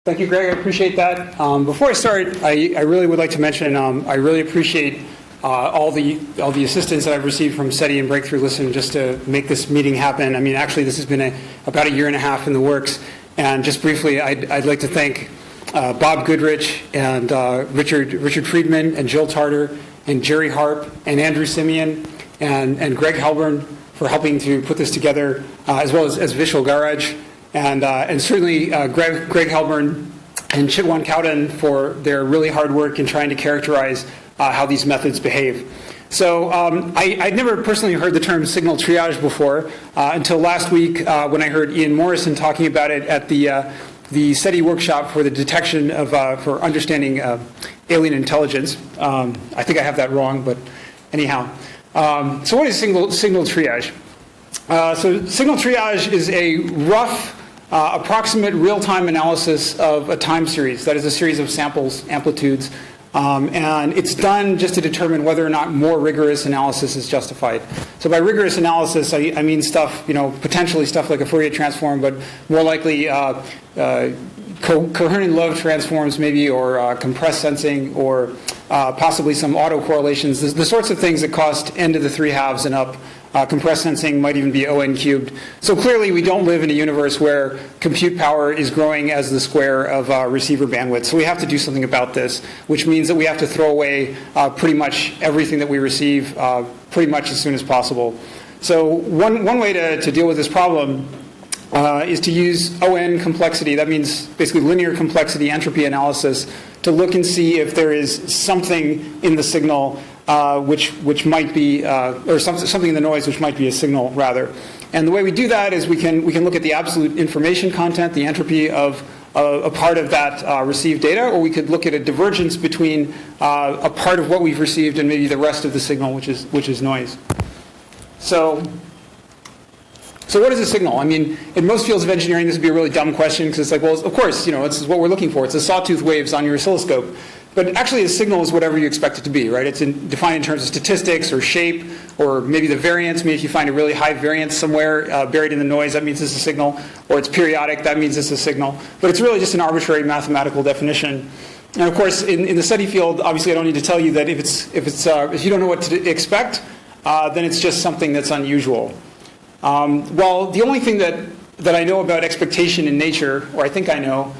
Thank you, Greg. I appreciate that. Before I start, I really would like to mention I really appreciate all the assistance that I've received from SETI and Breakthrough Listen just to make this meeting happen. I mean, actually, this has been about a year and a half in the works. And just briefly, I'd like to thank Bob Goodrich and Richard Freedman and Gerald Tarter and Gerald Harp and Andrew Siemion and Greg Hellbourg for helping to put this together, as well as Vishal Garaj. And certainly Greg Hellbourg and Chitwan Kaudan for their really hard work in trying to characterize how these methods behave. So I'd never personally heard the term signal triage before until last week when I heard Ian Morrison talking about it at the SETI workshop for the detection of, for understanding alien intelligence. I think I have that wrong, but anyhow. So what is signal triage? So signal triage is a rough, approximate real-time analysis of a time series. That is a series of samples, amplitudes, and it's done just to determine whether or not more rigorous analysis is justified. So by rigorous analysis, I mean stuff, potentially stuff like a Fourier transform, but more likely coherent love transforms maybe, or compressed sensing, or possibly some autocorrelations, the sorts of things that cost n to the 3 halves and up. Compressed sensing might even be ON cubed. So clearly we don't live in a universe where compute power is growing as the square of receiver bandwidth. So we have to do something about this, which means that we have to throw away pretty much everything that we receive pretty much as soon as possible. So one way to deal with this problem is to use ON complexity. That means basically linear complexity entropy analysis to look and see if there is something in the signal which might be, or something in the noise which might be a signal rather. And the way we do that is we can look at the absolute information content, the entropy of a part of that received data, or we could look at a divergence between a part of what we've received and maybe the rest of the signal, which is noise. So what is a signal? I mean, in most fields of engineering, this would be a really dumb question because it's like, well, of course, this is what we're looking for. It's the sawtooth waves on your oscilloscope. But actually, a signal is whatever you expect it to be, right? It's defined in terms of statistics or shape or maybe the variance. Maybe if you find a really high variance somewhere buried in the noise, that means it's a signal. Or it's periodic, that means it's a signal. But it's really just an arbitrary mathematical definition. And of course, in the SETI field, obviously I don't need to tell you that if you don't know what to expect, then it's just something that's unusual. Well, the only thing that I know about expectation in nature, or I think I know,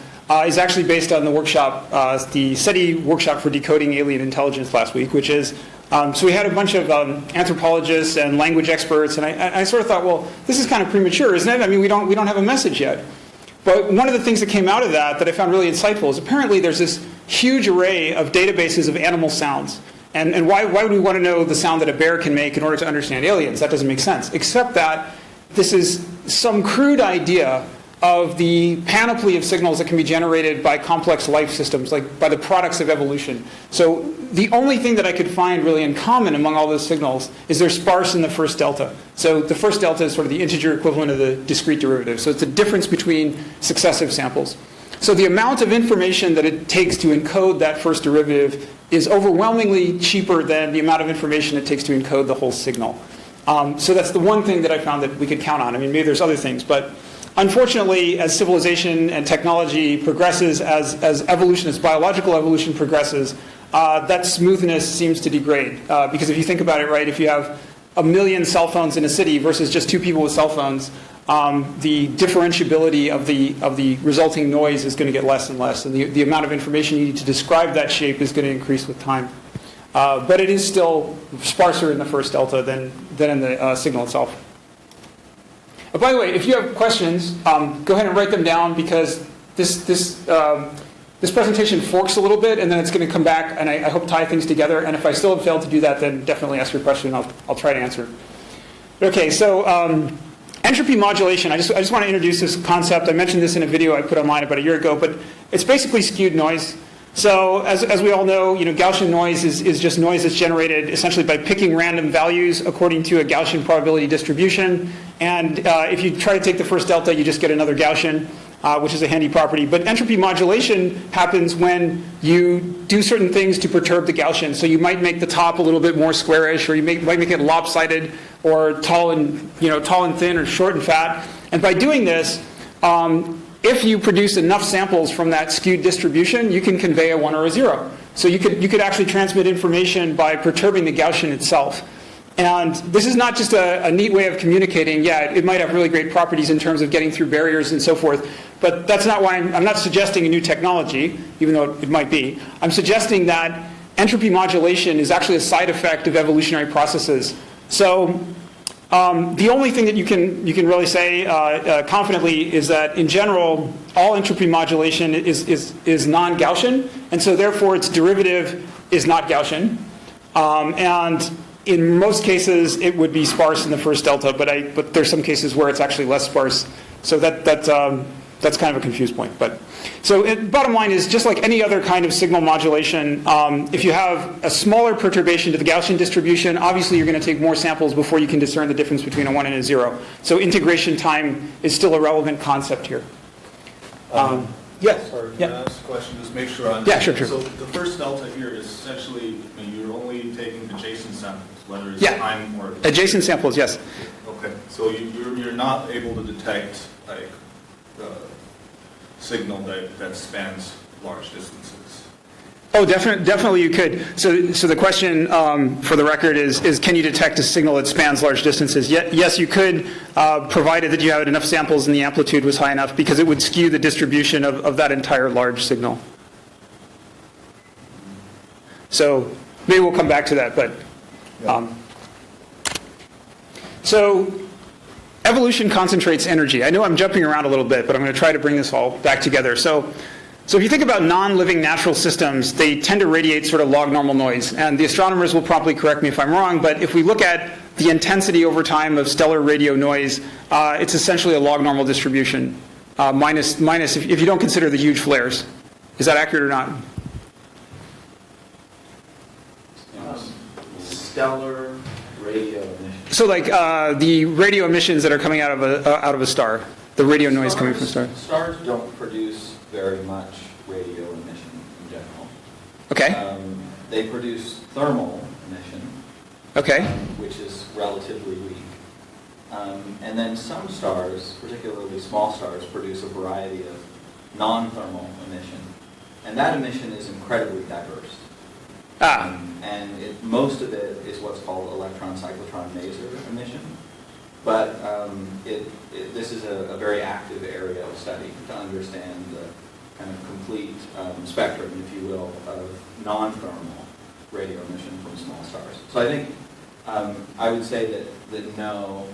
is actually based on the workshop, the SETI workshop for decoding alien intelligence last week, which is, so we had a bunch of anthropologists and language experts, and I sort of thought, well, this is kind of premature, isn't it? I mean, we don't have a message yet. But one of the things that came out of that I found really insightful is apparently there's this huge array of databases of animal sounds. And why would we want to know the sound that a bear can make in order to understand aliens? That doesn't make sense, except that this is some crude idea of the panoply of signals that can be generated by complex life systems, like by the products of evolution. So the only thing that I could find really in common among all those signals is they're sparse in the first delta. So the first delta is sort of the integer equivalent of the discrete derivative. So it's the difference between successive samples. So the amount of information that it takes to encode that first derivative is overwhelmingly cheaper than the amount of information it takes to encode the whole signal. So that's the one thing that I found that we could count on. I mean, maybe there's other things, but unfortunately, as civilization and technology progresses, as evolution, as biological evolution progresses, that smoothness seems to degrade. Because if you think about it, right, if you have 1 million cell phones in a city versus just 2 people with cell phones, the differentiability of the resulting noise is going to get less and less, and the amount of information you need to describe that shape is going to increase with time. But it is still sparser in the first delta than in the signal itself. By the way, if you have questions, go ahead and write them down because this presentation forks a little bit, and then it's going to come back, and I hope tie things together. And if I still have failed to do that, then definitely ask your question. I'll try to answer. Okay, so entropy modulation. I just want to introduce this concept. I mentioned this in a video I put online about a year ago, but it's basically skewed noise. So as we all know, Gaussian noise is just noise that's generated essentially by picking random values according to a Gaussian probability distribution. And if you try to take the first delta, you just get another Gaussian, which is a handy property. But entropy modulation happens when you do certain things to perturb the Gaussian. So you might make the top a little bit more squarish, or you might make it lopsided, or tall and thin, or short and fat. And by doing this, if you produce enough samples from that skewed distribution, you can convey a 1 or a 0. So you could actually transmit information by perturbing the Gaussian itself. And this is not just a neat way of communicating. Yeah, it might have really great properties in terms of getting through barriers and so forth, but that's not why I'm not suggesting a new technology, even though it might be. I'm suggesting that entropy modulation is actually a side effect of evolutionary processes. So the only thing that you can really say confidently is that in general, all entropy modulation is non-Gaussian, and so therefore its derivative is not Gaussian. And in most cases, it would be sparse in the first delta, but there's some cases where it's actually less sparse. So that's kind of a confused point. But so bottom line is, just like any other kind of signal modulation, if you have a smaller perturbation to the Gaussian distribution, obviously you're going to take more samples before you can discern the difference between a 1 and a 0. So integration time is still a relevant concept here. Yes. Sorry, can I ask a question? Just make sure I understand. Yeah, sure. So the first delta here is essentially, you're only taking adjacent samples, whether it's time or adjacent samples. Yes. Okay. So you're not able to detect like signal that spans large distances. Oh, definitely you could. So the question, for the record, is can you detect a signal that spans large distances? Yes, you could, provided that you had enough samples and the amplitude was high enough, because it would skew the distribution of that entire large signal. So maybe we'll come back to that, but so evolution concentrates energy. I know I'm jumping around a little bit, but I'm going to try to bring this all back together. So if you think about non-living natural systems, they tend to radiate sort of log normal noise. And the astronomers will probably correct me if I'm wrong, but if we look at the intensity over time of stellar radio noise, it's essentially a log normal distribution, minus if you don't consider the huge flares. Is that accurate or not? Stellar radio emissions. So like the radio emissions that are coming out of a star, the radio noise coming from a star. Stars don't produce very much radio emission in general. Okay. They produce thermal emission, okay. Which is relatively weak. And then some stars, particularly small stars, produce a variety of non-thermal emission. And that emission is incredibly diverse. And most of it is what's called electron-cyclotron maser emission. But this is a very active area of study to understand the kind of complete spectrum, if you will, of non-thermal radio emission from small stars. So I think I would say that no,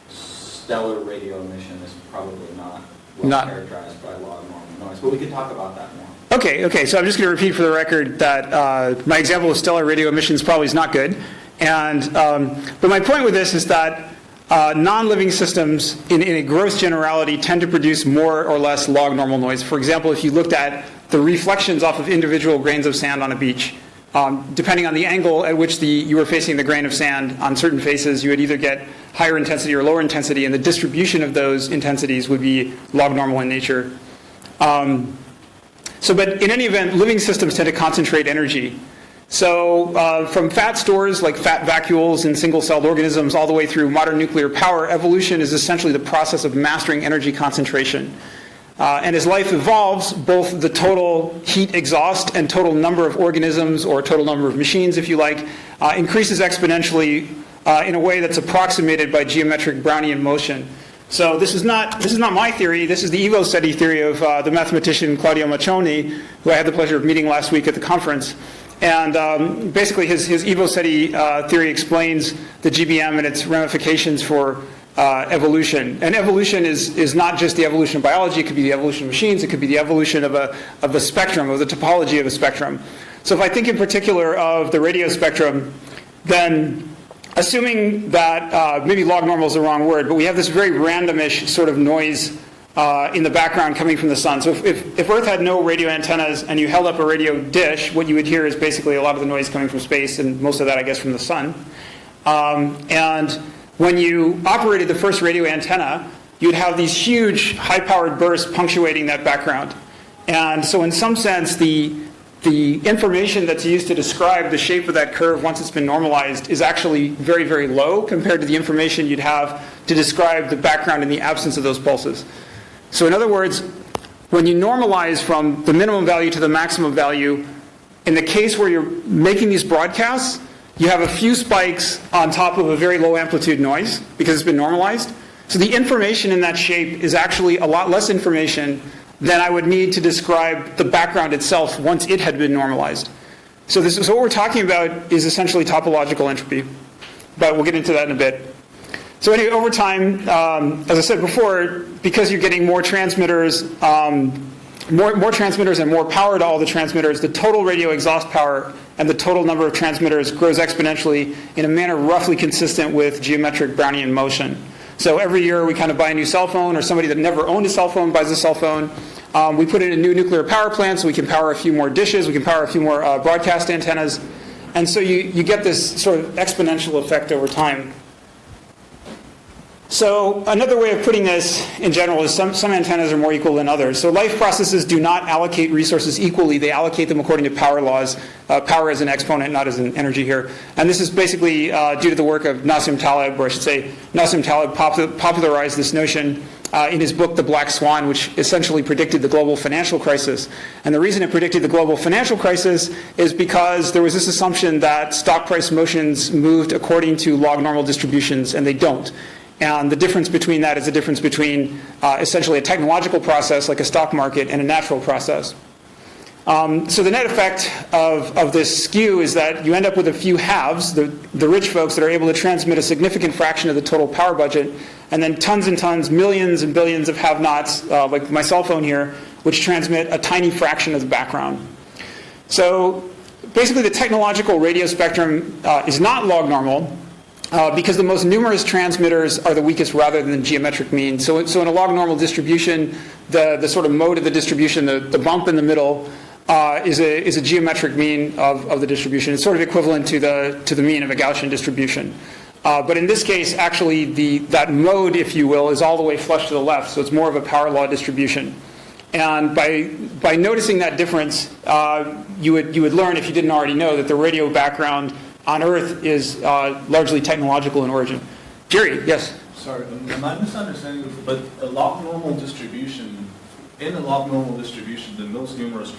stellar radio emission is probably not well characterized by log normal noise. But we can talk about that more. Okay. So I'm just going to repeat for the record that my example of stellar radio emissions probably is not good. And but my point with this is that non-living systems, in a gross generality, tend to produce more or less log normal noise. For example, if you looked at the reflections off of individual grains of sand on a beach, depending on the angle at which you were facing the grain of sand on certain faces, you would either get higher intensity or lower intensity, and the distribution of those intensities would be log normal in nature. But in any event, living systems tend to concentrate energy. So from fat stores like fat vacuoles in single-celled organisms all the way through modern nuclear power, evolution is essentially the process of mastering energy concentration. And as life evolves, both the total heat exhaust and total number of organisms, or total number of machines, if you like, increases exponentially in a way that's approximated by geometric Brownian motion. So this is not my theory. This is the Evo SETI theory of the mathematician Claudio Maccioni, who I had the pleasure of meeting last week at the conference. And basically his Evo SETI theory explains the GBM and its ramifications for evolution. And evolution is not just the evolution of biology. It could be the evolution of machines. It could be the evolution of a spectrum, of the topology of a spectrum. So if I think in particular of the radio spectrum, then assuming that maybe log normal is the wrong word, but we have this very randomish sort of noise in the background coming from the sun. So if Earth had no radio antennas and you held up a radio dish, what you would hear is basically a lot of the noise coming from space, and most of that, I guess, from the sun. And when you operated the first radio antenna, you'd have these huge high-powered bursts punctuating that background. And so in some sense, the information that's used to describe the shape of that curve once it's been normalized is actually very, very low compared to the information you'd have to describe the background in the absence of those pulses. So in other words, when you normalize from the minimum value to the maximum value, in the case where you're making these broadcasts, you have a few spikes on top of a very low amplitude noise because it's been normalized. So the information in that shape is actually a lot less information than I would need to describe the background itself once it had been normalized. So what we're talking about is essentially topological entropy, but we'll get into that in a bit. So anyway, over time, as I said before, because you're getting more transmitters, more transmitters and more power to all the transmitters, the total radio exhaust power and the total number of transmitters grows exponentially in a manner roughly consistent with geometric Brownian motion. So every year we kind of buy a new cell phone, or somebody that never owned a cell phone buys a cell phone. We put in a new nuclear power plant so we can power a few more dishes, we can power a few more broadcast antennas. And so you get this sort of exponential effect over time. So another way of putting this in general is some antennas are more equal than others. So life processes do not allocate resources equally. They allocate them according to power laws. Power as an exponent, not as an energy here. And this is basically due to the work of Nassim Taleb, or I should say Nassim Taleb popularized this notion in his book, The Black Swan, which essentially predicted the global financial crisis. And the reason it predicted the global financial crisis is because there was this assumption that stock price motions moved according to log normal distributions, and they don't. And the difference between that is the difference between essentially a technological process like a stock market and a natural process. So the net effect of this skew is that you end up with a few halves, the rich folks that are able to transmit a significant fraction of the total power budget, and then tons and tons, millions and billions of have-nots, like my cell phone here, which transmit a tiny fraction of the background. So basically the technological radio spectrum is not log normal, because the most numerous transmitters are the weakest rather than the geometric mean. So in a log normal distribution, the sort of mode of the distribution, the bump in the middle, is a geometric mean of the distribution. It's sort of equivalent to the mean of a Gaussian distribution. But in this case, actually, that mode, if you will, is all the way flush to the left, so it's more of a power law distribution. And by noticing that difference, you would learn, if you didn't already know, that the radio background on Earth is largely technological in origin. Jerry, yes? Sorry, am I misunderstanding? But a log normal distribution, in a log normal distribution, the most numerous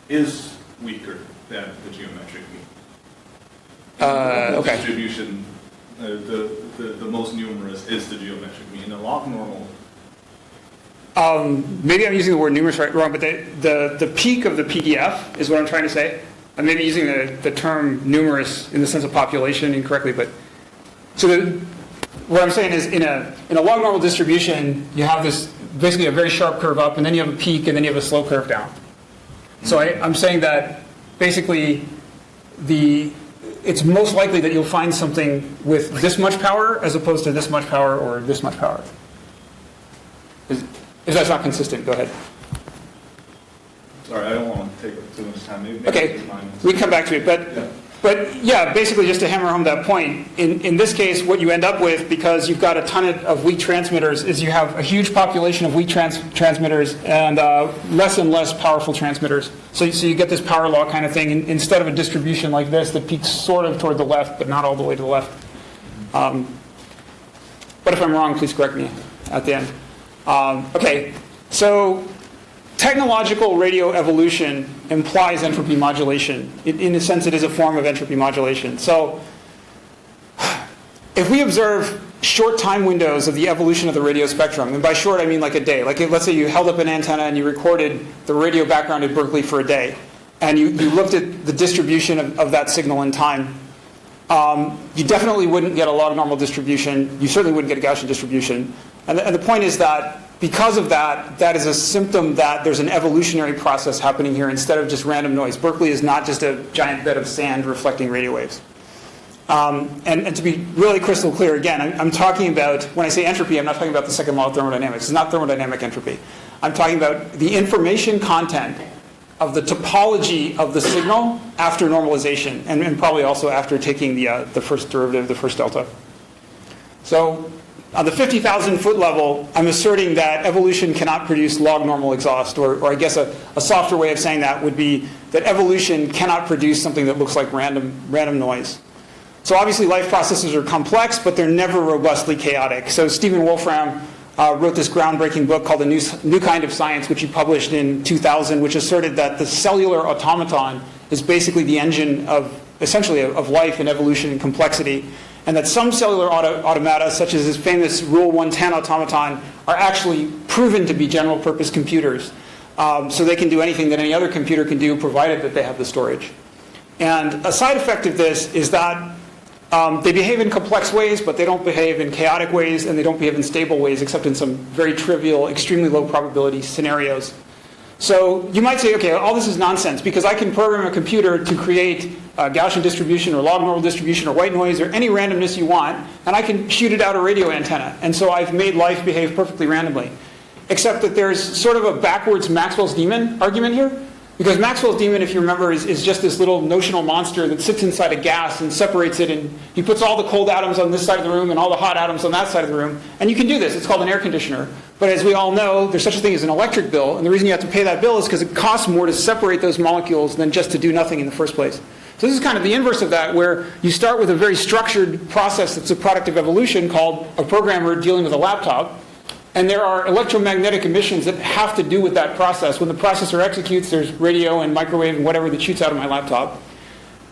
is weaker than the geometric mean. Okay. Distribution, the most numerous is the geometric mean. In a log normal. Maybe I'm using the word numerous wrong, but the peak of the PDF is what I'm trying to say. I may be using the term numerous in the sense of population incorrectly, but so what I'm saying is in a log normal distribution, you have this basically a very sharp curve up, and then you have a peak, and then you have a slow curve down. So I'm saying that basically it's most likely that you'll find something with this much power as opposed to this much power or this much power. If that's not consistent, go ahead. Sorry, I don't want to take too much time. Maybe okay, we can come back to it. But yeah, basically just to hammer home that point, in this case, what you end up with, because you've got a ton of weak transmitters, is you have a huge population of weak transmitters and less and less powerful transmitters. So you get this power law kind of thing, instead of a distribution like this that peaks sort of toward the left, but not all the way to the left. But if I'm wrong, please correct me at the end. Okay, so technological radio evolution implies entropy modulation. In a sense, it is a form of entropy modulation. So if we observe short time windows of the evolution of the radio spectrum, and by short I mean like a day, like let's say you held up an antenna and you recorded the radio background at Berkeley for a day, and you looked at the distribution of that signal in time, you definitely wouldn't get a log normal distribution. You certainly wouldn't get a Gaussian distribution. And the point is that because of that, that is a symptom that there's an evolutionary process happening here instead of just random noise. Berkeley is not just a giant bed of sand reflecting radio waves. And to be really crystal clear, again, I'm talking about, when I say entropy, I'm not talking about the second law of thermodynamics. It's not thermodynamic entropy. I'm talking about the information content of the topology of the signal after normalization, and probably also after taking the first derivative, the first delta. So on the 50,000 foot level, I'm asserting that evolution cannot produce log normal exhaust, or I guess a softer way of saying that would be that evolution cannot produce something that looks like random noise. So obviously life processes are complex, but they're never robustly chaotic. So Stephen Wolfram wrote this groundbreaking book called A New Kind of Science, which he published in 2000, which asserted that the cellular automaton is basically the engine of, essentially, of life and evolution and complexity, and that some cellular automata, such as his famous Rule 110 automaton, are actually proven to be general-purpose computers. So they can do anything that any other computer can do, provided that they have the storage. And a side effect of this is that they behave in complex ways, but they don't behave in chaotic ways, and they don't behave in stable ways, except in some very trivial, extremely low probability scenarios. So you might say, okay, all this is nonsense, because I can program a computer to create a Gaussian distribution or log normal distribution or white noise or any randomness you want, and I can shoot it out a radio antenna. And so I've made life behave perfectly randomly. Except that there's sort of a backwards Maxwell's demon argument here. Because Maxwell's demon, if you remember, is just this little notional monster that sits inside a gas and separates it, and he puts all the cold atoms on this side of the room and all the hot atoms on that side of the room. And you can do this. It's called an air conditioner. But as we all know, there's such a thing as an electric bill, and the reason you have to pay that bill is because it costs more to separate those molecules than just to do nothing in the first place. So this is kind of the inverse of that, where you start with a very structured process that's a product of evolution called a programmer dealing with a laptop. And there are electromagnetic emissions that have to do with that process. When the processor executes, there's radio and microwave and whatever that shoots out of my laptop.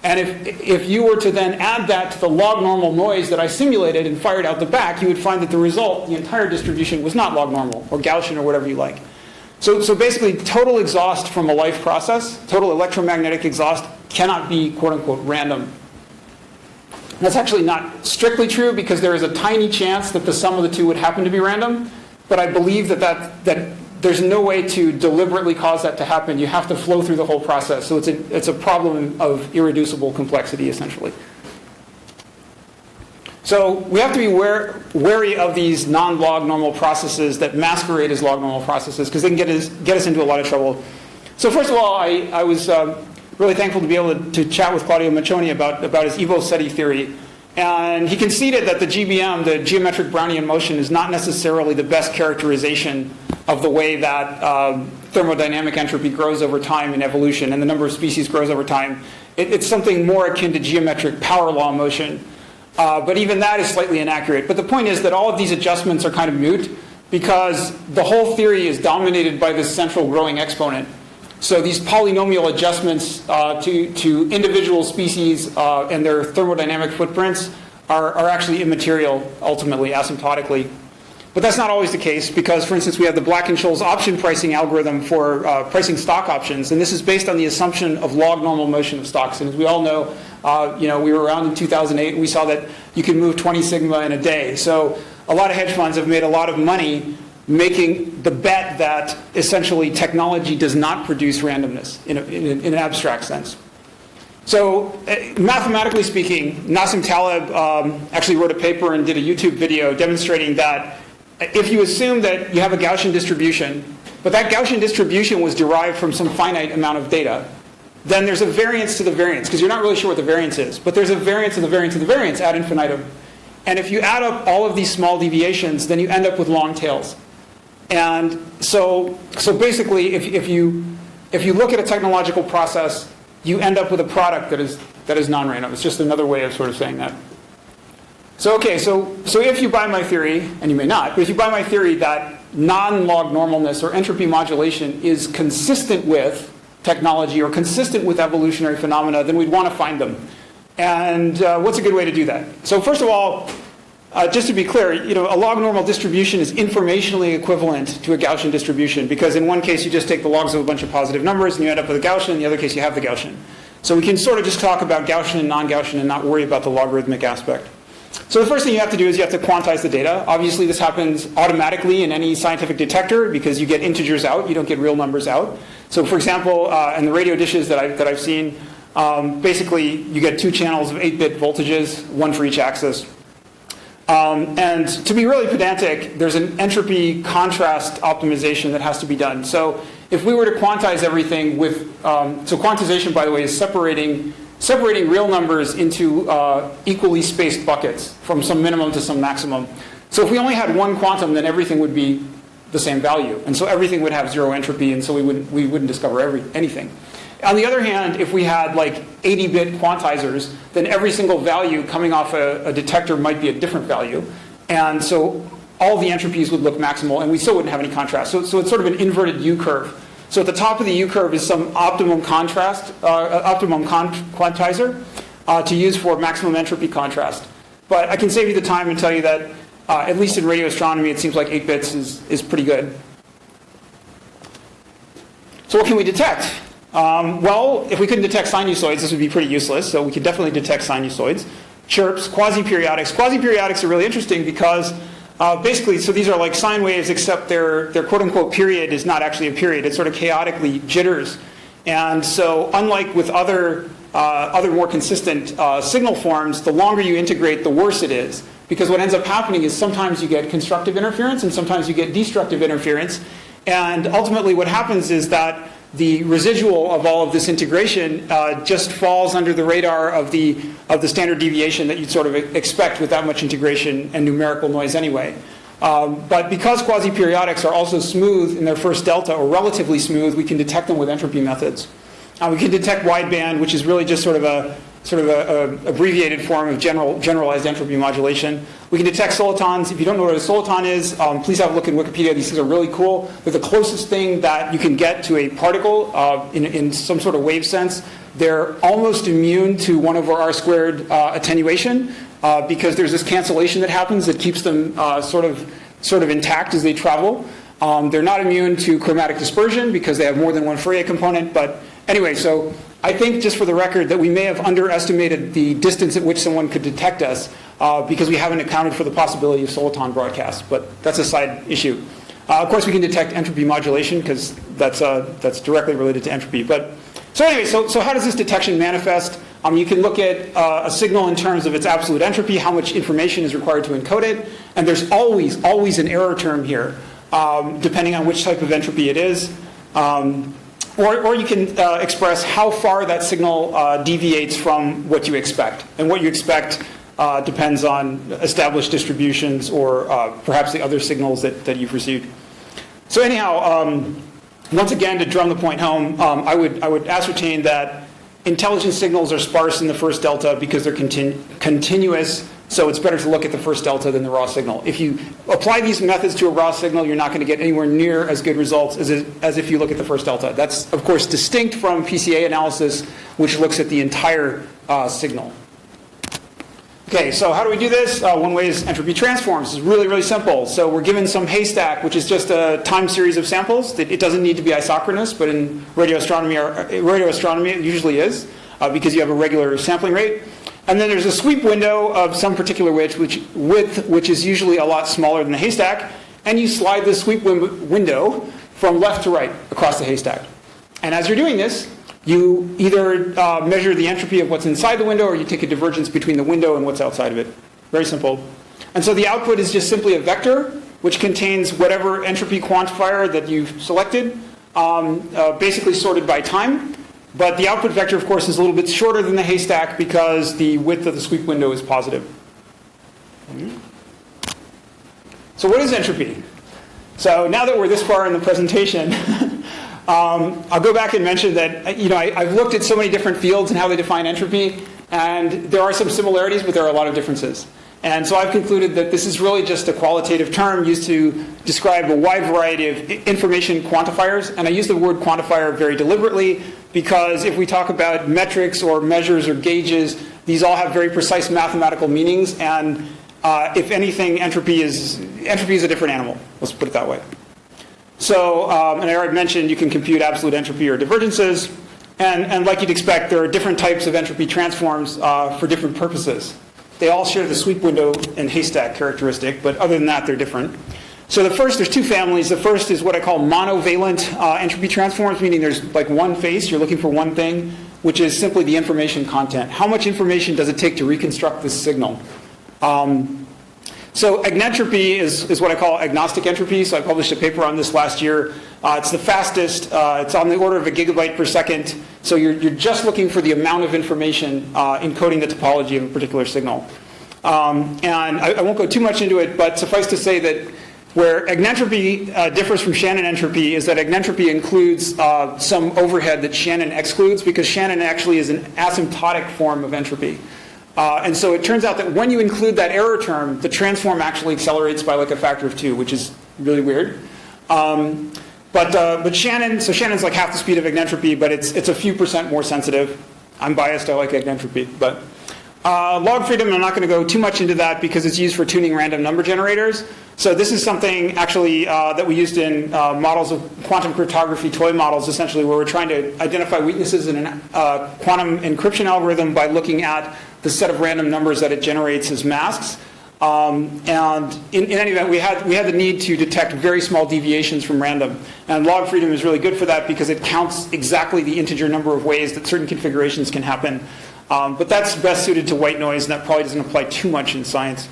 And if you were to then add that to the log normal noise that I simulated and fired out the back, you would find that the result, the entire distribution, was not log normal or Gaussian or whatever you like. So basically, total exhaust from a life process, total electromagnetic exhaust, cannot be, quote unquote, random. That's actually not strictly true, because there is a tiny chance that the sum of the two would happen to be random. But I believe that there's no way to deliberately cause that to happen. You have to flow through the whole process. So it's a problem of irreducible complexity, essentially. So we have to be wary of these non-log normal processes that masquerade as log normal processes, because they can get us into a lot of trouble. So first of all, I was really thankful to be able to chat with Claudio Maccioni about his Evo SETI theory. And he conceded that the GBM, the geometric Brownian motion, is not necessarily the best characterization of the way that thermodynamic entropy grows over time in evolution and the number of species grows over time. It's something more akin to geometric power law motion. But even that is slightly inaccurate. But the point is that all of these adjustments are kind of moot, because the whole theory is dominated by this central growing exponent. So these polynomial adjustments to individual species and their thermodynamic footprints are actually immaterial, ultimately, asymptotically. But that's not always the case, because, for instance, we have the Black-Scholes option pricing algorithm for pricing stock options, and this is based on the assumption of log normal motion of stocks. And as we all know, we were around in 2008, and we saw that you can move 20 sigma in a day. So a lot of hedge funds have made a lot of money making the bet that essentially technology does not produce randomness in an abstract sense. So mathematically speaking, Nassim Taleb actually wrote a paper and did a YouTube video demonstrating that if you assume that you have a Gaussian distribution, but that Gaussian distribution was derived from some finite amount of data, then there's a variance to the variance, because you're not really sure what the variance is, but there's a variance of the variance of the variance ad infinitum. And if you add up all of these small deviations, then you end up with long tails. And so basically, if you look at a technological process, you end up with a product that is non-random. It's just another way of sort of saying that. So if you buy my theory, and you may not, but if you buy my theory that non-log normalness or entropy modulation is consistent with technology or consistent with evolutionary phenomena, then we'd want to find them. And what's a good way to do that? So first of all, just to be clear, a log normal distribution is informationally equivalent to a Gaussian distribution, because in one case you just take the logs of a bunch of positive numbers and you end up with a Gaussian, in the other case you have the Gaussian. So we can sort of just talk about Gaussian and non-Gaussian and not worry about the logarithmic aspect. So the first thing you have to do is you have to quantize the data. Obviously this happens automatically in any scientific detector, because you get integers out, you don't get real numbers out. So for example, in the radio dishes that I've seen, basically you get 2 channels of 8-bit voltages, 1 for each axis. And to be really pedantic, there's an entropy contrast optimization that has to be done. So if we were to quantize everything with, so quantization, by the way, is separating real numbers into equally spaced buckets from some minimum to some maximum. So if we only had one quantum, then everything would be the same value. And so everything would have 0 entropy, and so we wouldn't discover anything. On the other hand, if we had like 80-bit quantizers, then every single value coming off a detector might be a different value. And so all the entropies would look maximal, and we still wouldn't have any contrast. So it's sort of an inverted U-curve. So at the top of the U-curve is some optimum contrast, quantizer to use for maximum entropy contrast. But I can save you the time and tell you that, at least in radio astronomy, it seems like 8 bits is pretty good. So what can we detect? Well, if we couldn't detect sinusoids, this would be pretty useless. So we could definitely detect sinusoids. Chirps, quasi-periodics. Quasi-periodics are really interesting because basically, so these are like sine waves, except their quote-unquote period is not actually a period. It sort of chaotically jitters. And so unlike with other more consistent signal forms, the longer you integrate, the worse it is. Because what ends up happening is sometimes you get constructive interference and sometimes you get destructive interference. And ultimately what happens is that the residual of all of this integration just falls under the radar of the standard deviation that you'd sort of expect with that much integration and numerical noise anyway. But because quasi-periodics are also smooth in their first delta, or relatively smooth, we can detect them with entropy methods. We can detect wideband, which is really just sort of a abbreviated form of generalized entropy modulation. We can detect solitons. If you don't know what a soliton is, please have a look in Wikipedia. These things are really cool. They're the closest thing that you can get to a particle in some sort of wave sense. They're almost immune to 1 over r squared attenuation because there's this cancellation that happens that keeps them sort of intact as they travel. They're not immune to chromatic dispersion because they have more than one Fourier component. But anyway, so I think, just for the record, that we may have underestimated the distance at which someone could detect us because we haven't accounted for the possibility of soliton broadcasts. But that's a side issue. Of course, we can detect entropy modulation because that's directly related to entropy. But so anyway, so how does this detection manifest? You can look at a signal in terms of its absolute entropy, how much information is required to encode it, and there's always an error term here, depending on which type of entropy it is. Or you can express how far that signal deviates from what you expect. And what you expect depends on established distributions or perhaps the other signals that you've received. So anyhow, once again, to drum the point home, I would ascertain that intelligent signals are sparse in the first delta because they're continuous. So it's better to look at the first delta than the raw signal. If you apply these methods to a raw signal, you're not going to get anywhere near as good results as if you look at the first delta. That's, of course, distinct from PCA analysis, which looks at the entire signal. Okay, so how do we do this? One way is entropy transforms. It's really, really simple. So we're given some haystack, which is just a time series of samples. It doesn't need to be isochronous, but in radio astronomy it usually is because you have a regular sampling rate. And then there's a sweep window of some particular width, which is usually a lot smaller than the haystack, and you slide the sweep window from left to right across the haystack. And as you're doing this, you either measure the entropy of what's inside the window, or you take a divergence between the window and what's outside of it. Very simple. And so the output is just simply a vector, which contains whatever entropy quantifier that you've selected, basically sorted by time. But the output vector, of course, is a little bit shorter than the haystack because the width of the sweep window is positive. So what is entropy? So now that we're this far in the presentation, I'll go back and mention that I've looked at so many different fields and how they define entropy, and there are some similarities, but there are a lot of differences. And so I've concluded that this is really just a qualitative term used to describe a wide variety of information quantifiers. And I use the word quantifier very deliberately because if we talk about metrics or measures or gauges, these all have very precise mathematical meanings. And if anything, entropy is a different animal. Let's put it that way. So, and I already mentioned you can compute absolute entropy or divergences. And like you'd expect, there are different types of entropy transforms for different purposes. They all share the sweep window and haystack characteristic, but other than that, they're different. So there's two families. The first is what I call monovalent entropy transforms, meaning there's like one face, you're looking for one thing, which is simply the information content. How much information does it take to reconstruct this signal? So agnentropy is what I call agnostic entropy. So I published a paper on this last year. It's the fastest. It's on the order of a gigabyte per second. So you're just looking for the amount of information encoding the topology of a particular signal. And I won't go too much into it, but suffice to say that where agnentropy differs from Shannon entropy is that agnentropy includes some overhead that Shannon excludes, because Shannon actually is an asymptotic form of entropy. And so it turns out that when you include that error term, the transform actually accelerates by like a factor of 2, which is really weird. But Shannon, so Shannon's like half the speed of egnentropy, but it's a few percent more sensitive. I'm biased, I like egnentropy. But log freedom, I'm not going to go too much into that because it's used for tuning random number generators. So this is something actually that we used in models of quantum cryptography toy models, essentially, where we're trying to identify weaknesses in a quantum encryption algorithm by looking at the set of random numbers that it generates as masks. And in any event, we had the need to detect very small deviations from random. And log freedom is really good for that because it counts exactly the integer number of ways that certain configurations can happen. But that's best suited to white noise, and that probably doesn't apply too much in science.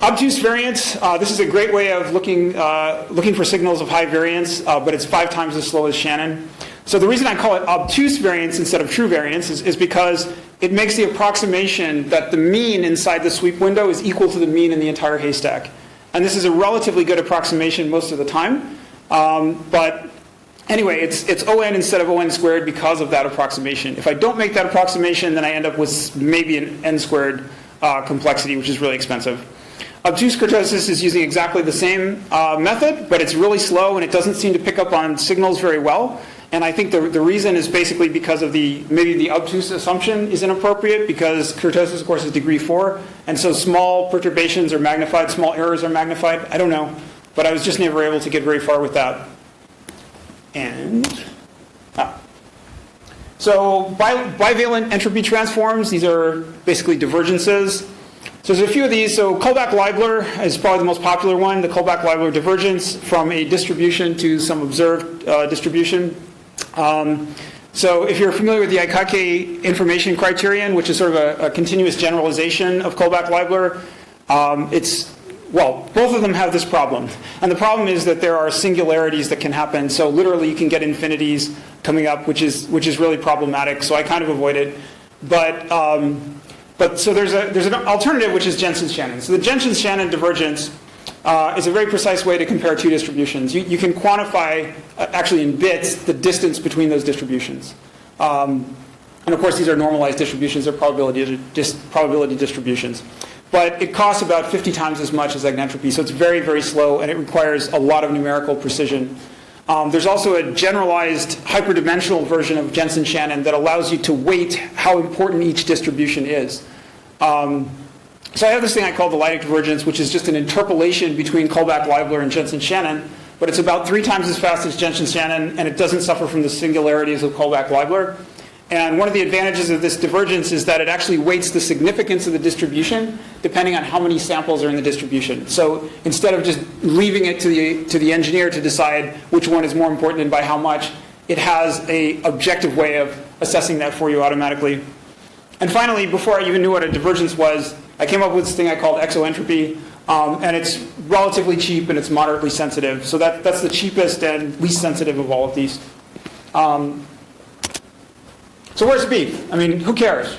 Obtuse variance, this is a great way of looking for signals of high variance, but it's 5 times as slow as Shannon. So the reason I call it obtuse variance instead of true variance is because it makes the approximation that the mean inside the sweep window is equal to the mean in the entire haystack. And this is a relatively good approximation most of the time. But anyway, it's ON instead of ON squared because of that approximation. If I don't make that approximation, then I end up with maybe an n squared complexity, which is really expensive. Obtuse kurtosis is using exactly the same method, but it's really slow and it doesn't seem to pick up on signals very well. And I think the reason is basically because of maybe the obtuse assumption is inappropriate, because kurtosis, of course, is degree 4, and so small perturbations are magnified, small errors are magnified. I don't know, but I was just never able to get very far with that. And so bivalent entropy transforms, these are basically divergences. So there's a few of these. So Kullback-Leibler is probably the most popular one, the Kullback-Leibler divergence from a distribution to some observed distribution. So if you're familiar with the Aikake information criterion, which is sort of a continuous generalization of Kullback-Leibler, both of them have this problem. And the problem is that there are singularities that can happen. So literally you can get infinities coming up, which is really problematic. So I kind of avoid it. But so there's an alternative, which is Janssen-Shannon. So the Janssen-Shannon divergence is a very precise way to compare 2 distributions. You can quantify, actually in bits, the distance between those distributions. And of course, these are normalized distributions. They're probability distributions. But it costs about 50 times as much as egnentropy. So it's very, very slow, and it requires a lot of numerical precision. There's also a generalized hyperdimensional version of Janssen-Shannon that allows you to weight how important each distribution is. So I have this thing I call the Leidig divergence, which is just an interpolation between Kullback-Leibler and Janssen-Shannon, but it's about 3 times as fast as Janssen-Shannon, and it doesn't suffer from the singularities of Kullback-Leibler. And one of the advantages of this divergence is that it actually weights the significance of the distribution depending on how many samples are in the distribution. So instead of just leaving it to the engineer to decide which one is more important and by how much, it has an objective way of assessing that for you automatically. And finally, before I even knew what a divergence was, I came up with this thing I called exoentropy, and it's relatively cheap and it's moderately sensitive. So that's the cheapest and least sensitive of all of these. So where's the beef? I mean, who cares?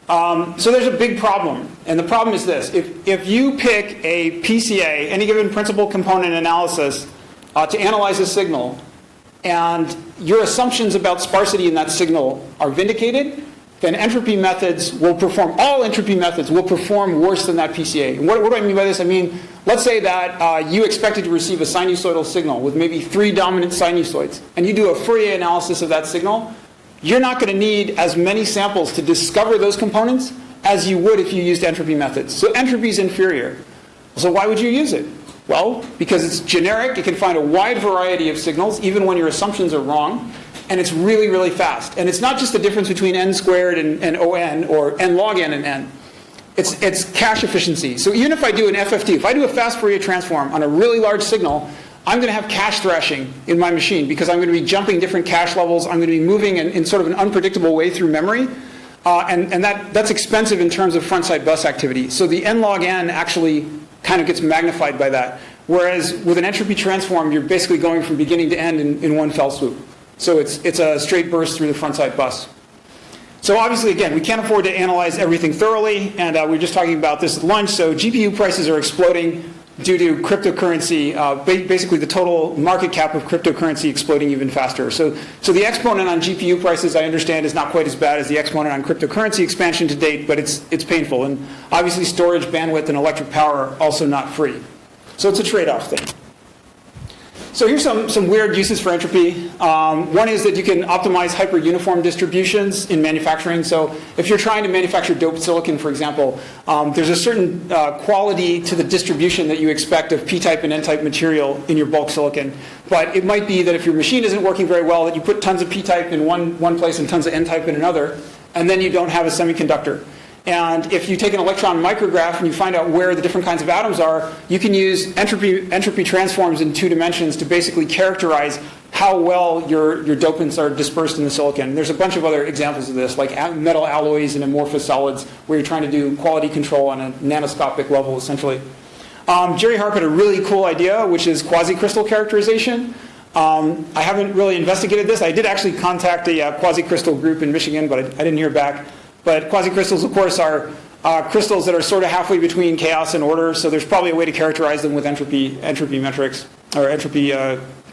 So there's a big problem, and the problem is this. If you pick a PCA, any given principal component analysis, to analyze a signal, and your assumptions about sparsity in that signal are vindicated, then entropy methods will perform, all entropy methods will perform worse than that PCA. And what do I mean by this? I mean, let's say that you expected to receive a sinusoidal signal with maybe 3 dominant sinusoids, and you do a Fourier analysis of that signal. You're not going to need as many samples to discover those components as you would if you used entropy methods. So entropy is inferior. So why would you use it? Well, because it's generic. It can find a wide variety of signals, even when your assumptions are wrong. And it's really, really fast. And it's not just the difference between n squared and ON, or n log n and n. It's cache efficiency. So even if I do an FFT, if I do a fast Fourier transform on a really large signal, I'm going to have cache thrashing in my machine because I'm going to be jumping different cache levels. I'm going to be moving in sort of an unpredictable way through memory. And that's expensive in terms of frontside bus activity. So the n log n actually kind of gets magnified by that. Whereas with an entropy transform, you're basically going from beginning to end in one fell swoop. So it's a straight burst through the frontside bus. So obviously, again, we can't afford to analyze everything thoroughly. And we were just talking about this at lunch. So GPU prices are exploding. due to cryptocurrency, basically the total market cap of cryptocurrency exploding even faster. So the exponent on GPU prices, I understand, is not quite as bad as the exponent on cryptocurrency expansion to date, but it's painful. And obviously storage, bandwidth, and electric power are also not free. So it's a trade-off thing. So here's some weird uses for entropy. One is that you can optimize hyper-uniform distributions in manufacturing. So if you're trying to manufacture doped silicon, for example, there's a certain quality to the distribution that you expect of p-type and n-type material in your bulk silicon. But it might be that if your machine isn't working very well, that you put tons of p-type in one place and tons of n-type in another, and then you don't have a semiconductor. And if you take an electron micrograph and you find out where the different kinds of atoms are, you can use entropy transforms in 2 dimensions to basically characterize how well your dopants are dispersed in the silicon. There's a bunch of other examples of this, like metal alloys and amorphous solids, where you're trying to do quality control on a nanoscopic level, essentially. Gerald Harp had a really cool idea, which is quasi-crystal characterization. I haven't really investigated this. I did actually contact a quasi-crystal group in Michigan, but I didn't hear back. But quasi-crystals, of course, are crystals that are sort of halfway between chaos and order, so there's probably a way to characterize them with entropy metrics, or entropy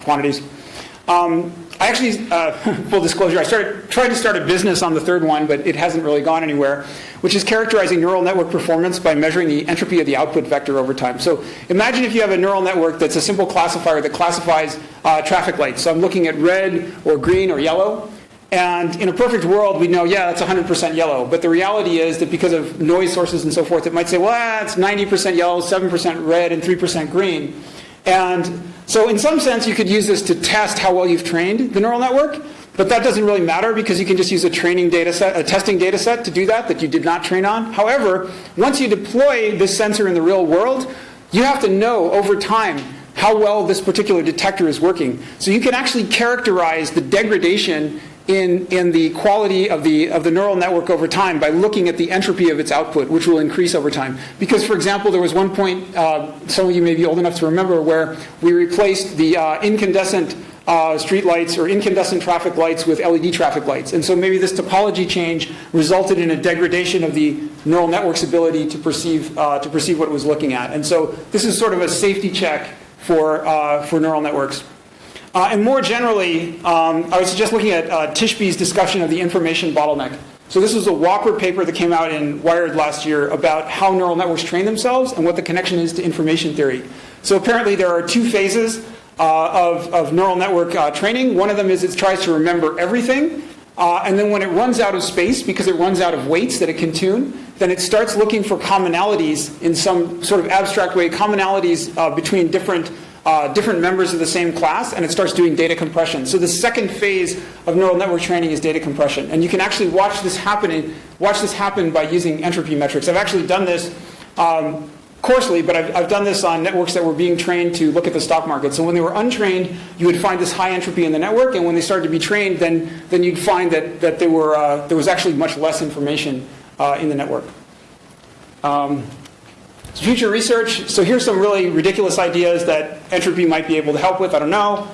quantities. I actually, full disclosure, I tried to start a business on the third one, but it hasn't really gone anywhere, which is characterizing neural network performance by measuring the entropy of the output vector over time. So imagine if you have a neural network that's a simple classifier that classifies traffic lights. So I'm looking at red or green or yellow. And in a perfect world, we'd know, yeah, that's 100% yellow. But the reality is that because of noise sources and so forth, it might say, well, it's 90% yellow, 7% red, and 3% green. And so in some sense, you could use this to test how well you've trained the neural network. But that doesn't really matter because you can just use a training data set, a testing data set to do that you did not train on. However, once you deploy this sensor in the real world, you have to know over time how well this particular detector is working. So you can actually characterize the degradation in the quality of the neural network over time by looking at the entropy of its output, which will increase over time. Because, for example, there was one point, some of you may be old enough to remember, where we replaced the incandescent street lights or incandescent traffic lights with LED traffic lights. And so maybe this topology change resulted in a degradation of the neural network's ability to perceive what it was looking at. And so this is sort of a safety check for neural networks. And more generally, I was just looking at Tishby's discussion of the information bottleneck. So this was a Whopper paper that came out in Wired last year about how neural networks train themselves and what the connection is to information theory. So apparently there are 2 phases of neural network training. One of them is it tries to remember everything. And then when it runs out of space, because it runs out of weights that it can tune, then it starts looking for commonalities in some sort of abstract way, commonalities between different members of the same class, and it starts doing data compression. So the second phase of neural network training is data compression. And you can actually watch this happen by using entropy metrics. I've actually done this coarsely, but I've done this on networks that were being trained to look at the stock market. So when they were untrained, you would find this high entropy in the network, and when they started to be trained, then you'd find that there was actually much less information in the network. Future research. So here's some really ridiculous ideas that entropy might be able to help with. I don't know.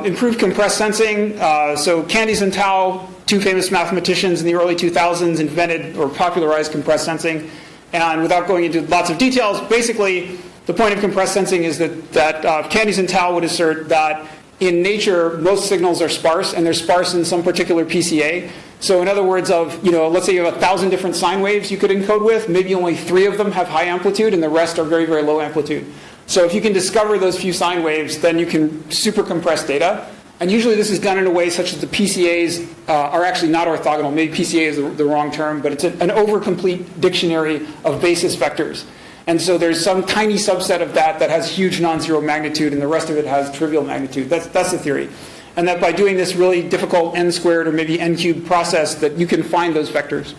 Improved compressed sensing. So Candice and Tao, 2 famous mathematicians in the early 2000s, invented or popularized compressed sensing. And without going into lots of details, basically the point of compressed sensing is that Candice and Tao would assert that in nature most signals are sparse, and they're sparse in some particular PCA. So in other words, let's say you have 1,000 different sine waves you could encode with, maybe only 3 of them have high amplitude and the rest are very, very low amplitude. So if you can discover those few sine waves, then you can super compress data. And usually this is done in a way such that the PCAs are actually not orthogonal. Maybe PCA is the wrong term, but it's an over-complete dictionary of basis vectors. And so there's some tiny subset of that has huge non-zero magnitude, and the rest of it has trivial magnitude. That's the theory. And that by doing this really difficult n-squared or maybe n-cubed process, that you can find those vectors.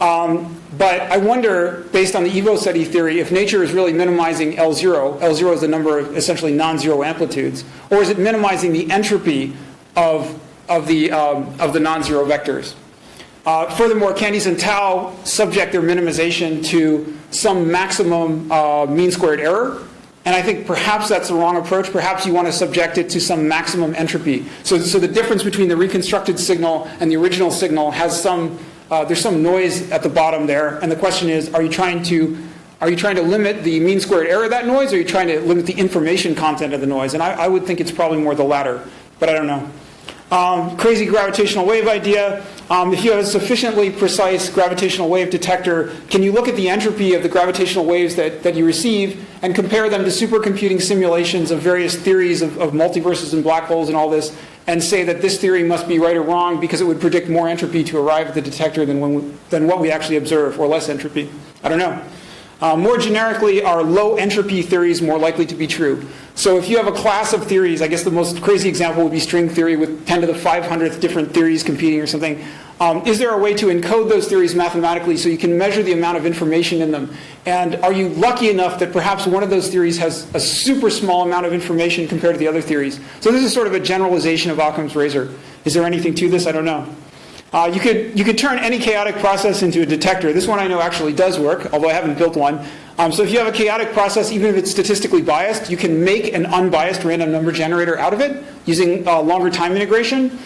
But I wonder, based on the Evo SETI theory, if nature is really minimizing L0. L0 is the number of essentially non-zero amplitudes, or is it minimizing the entropy of the non-zero vectors? Furthermore, Candice and Tao subject their minimization to some maximum mean squared error. And I think perhaps that's the wrong approach. Perhaps you want to subject it to some maximum entropy. So the difference between the reconstructed signal and the original signal has there's some noise at the bottom there. And the question is, are you trying to Are you trying to limit the mean squared error of that noise, or are you trying to limit the information content of the noise? And I would think it's probably more the latter, but I don't know. Crazy gravitational wave idea. If you have a sufficiently precise gravitational wave detector, can you look at the entropy of the gravitational waves that you receive and compare them to supercomputing simulations of various theories of multiverses and black holes and all this, and say that this theory must be right or wrong because it would predict more entropy to arrive at the detector than what we actually observe, or less entropy? I don't know. More generically, are low entropy theories more likely to be true? So if you have a class of theories, I guess the most crazy example would be string theory with 10 to the 500th different theories competing or something. Is there a way to encode those theories mathematically so you can measure the amount of information in them? And are you lucky enough that perhaps one of those theories has a super small amount of information compared to the other theories? So this is sort of a generalization of Occam's razor. Is there anything to this? I don't know. You could turn any chaotic process into a detector. This one I know actually does work, although I haven't built one. So if you have a chaotic process, even if it's statistically biased, you can make an unbiased random number generator out of it using longer time integration.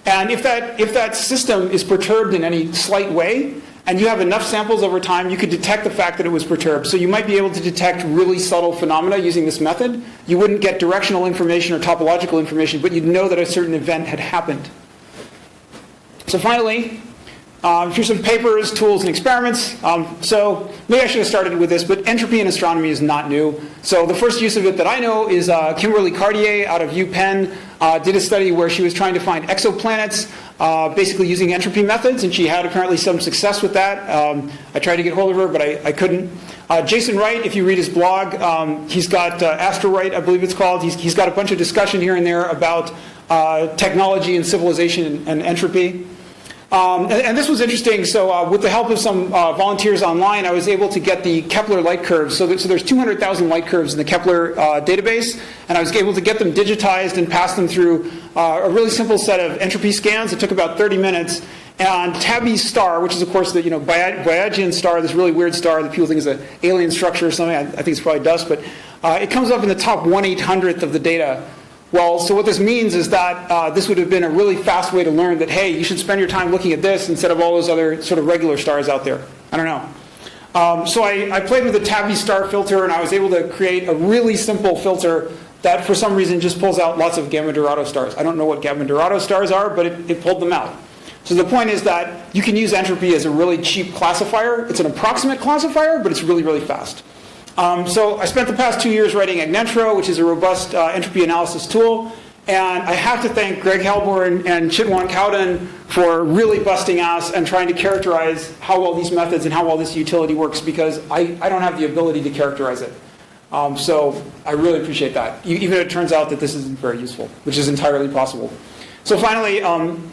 And if that system is perturbed in any slight way, and you have enough samples over time, you could detect the fact that it was perturbed. So you might be able to detect really subtle phenomena using this method. You wouldn't get directional information or topological information, but you'd know that a certain event had happened. So finally, here's some papers, tools, and experiments. So maybe I should have started with this, but entropy in astronomy is not new. So the first use of it that I know is Kimberly Cartier out of UPenn did a study where she was trying to find exoplanets, basically using entropy methods, and she had apparently some success with that. I tried to get hold of her, but I couldn't. Jason Wright, if you read his blog, he's got AstroWright, I believe it's called. He's got a bunch of discussion here and there about technology and civilization and entropy. And this was interesting. So with the help of some volunteers online, I was able to get the Kepler light curves. So there's 200,000 light curves in the Kepler database, and I was able to get them digitized and pass them through a really simple set of entropy scans. It took about 30 minutes. And Tabby's star, which is of course the Boyajian star, this really weird star that people think is an alien structure or something. I think it's probably dust, but it comes up in the top 1/800th of the data. Well, so what this means is that this would have been a really fast way to learn that, hey, you should spend your time looking at this instead of all those other sort of regular stars out there. I don't know. So I played with the Tabby star filter, and I was able to create a really simple filter that for some reason just pulls out lots of Gamma Dorado stars. I don't know what Gamma Dorado stars are, but it pulled them out. So the point is that you can use entropy as a really cheap classifier. It's an approximate classifier, but it's really, really fast. So I spent the past 2 years writing Agnentro, which is a robust entropy analysis tool. And I have to thank Greg Hellbourg and Chitwan Kaudan for really busting ass and trying to characterize how well these methods and how well this utility works, because I don't have the ability to characterize it. So I really appreciate that, even if it turns out that this isn't very useful, which is entirely possible. So finally,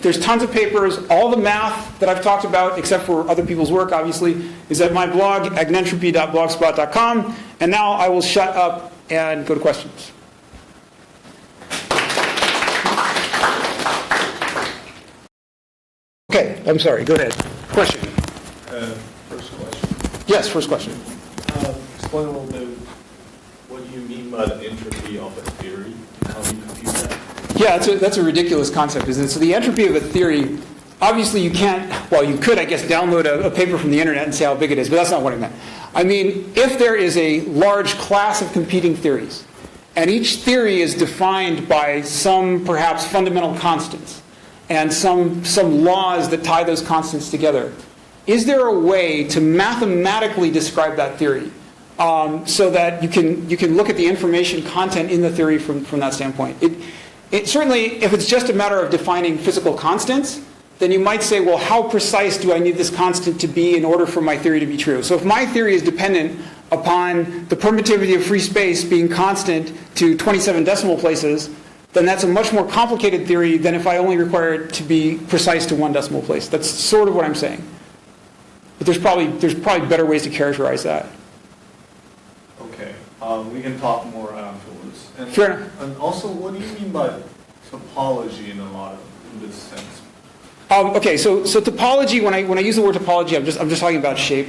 there's tons of papers. All the math that I've talked about, except for other people's work, obviously, is at my blog, agnentropy.blogspot.com. And now I will shut up and go to questions. Okay, I'm sorry. Go ahead. Question. First question. Yes, first question. Explain a little bit what you mean by the entropy of a theory. How do you compute that? Yeah, that's a ridiculous concept, isn't it? So the entropy of a theory, obviously you can't, well, you could, I guess, download a paper from the internet and see how big it is, but that's not what I meant. I mean, if there is a large class of competing theories, and each theory is defined by some perhaps fundamental constants, and some laws that tie those constants together, is there a way to mathematically describe that theory so that you can look at the information content in the theory from that standpoint? It certainly, if it's just a matter of defining physical constants, then you might say, well, how precise do I need this constant to be in order for my theory to be true? So if my theory is dependent upon the permittivity of free space being constant to 27 decimal places, then that's a much more complicated theory than if I only require it to be precise to 1 decimal place. That's sort of what I'm saying. But there's probably better ways to characterize that. Okay, we can talk more afterwards. And, Fair enough. And also, what do you mean by topology in this sense? Okay, so topology, when I use the word topology, I'm just talking about shape.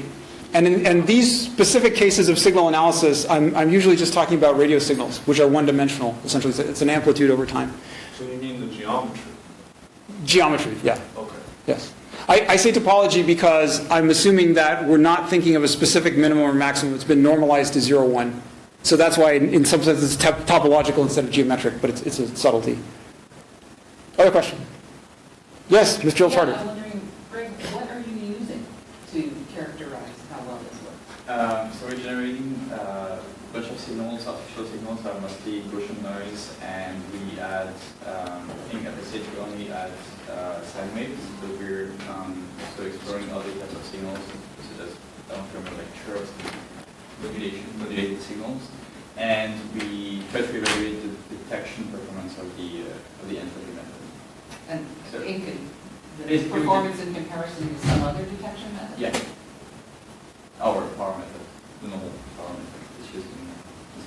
And in these specific cases of signal analysis, I'm usually just talking about radio signals, which are one-dimensional, essentially. It's an amplitude over time. So you mean the geometry? Geometry, yeah. Okay. Yes. I say topology because I'm assuming that we're not thinking of a specific minimum or maximum. It's been normalized to 0, 1. So that's why in some sense it's topological instead of geometric, but it's a subtlety. Other question? Yes, Ms. Gerald Tarter. I'm wondering, Greg, what are you using to characterize how well this works? So we're generating a bunch of signals, artificial signals that are mostly Gaussian noise, and we add, I think at the stage we only add sine waves, but we're also exploring other types of signals, such as, I don't remember, like chirps, modulated signals, and we try to evaluate the detection performance of the entropy method. And So- the performance in comparison to some other detection method? Yeah. Our power method, the normal power method is used in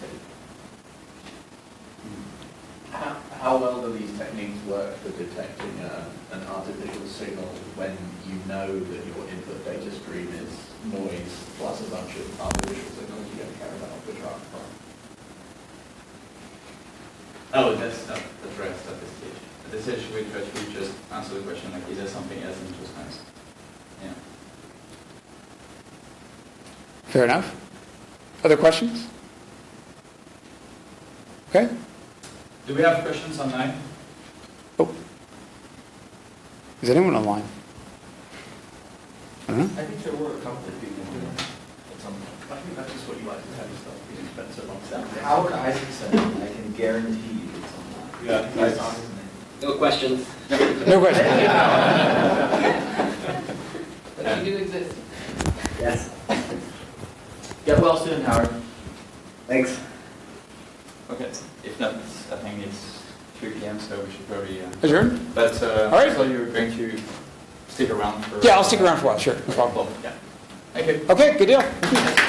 SETI. How well do these techniques work for detecting an artificial signal when you know that your input data stream is noise plus a bunch of artificial signals you don't care about, which are fine? Oh, that's not addressed at this stage. At this stage, we try to just answer the question, like, is there something else than just noise? Yeah. Fair enough. Other questions? Okay. Do we have questions online? Oh. Is anyone online? I don't know. I think there were a couple of people doing it at some point. I think that's just what you like to have stuff being spent so long. Howard Isaacson, I can guarantee you it's online. Yeah, I think that's That's his name. No questions. No question. But you do exist. Yes. Get well soon, Howard. Thanks. Okay. If not, I think it's 3 p.m., so we should probably... Adjourn? But All right. so you're going to stick around for... Yeah, I'll stick around for a while, sure. No problem. Yeah. Okay. Okay, good deal. Thank you.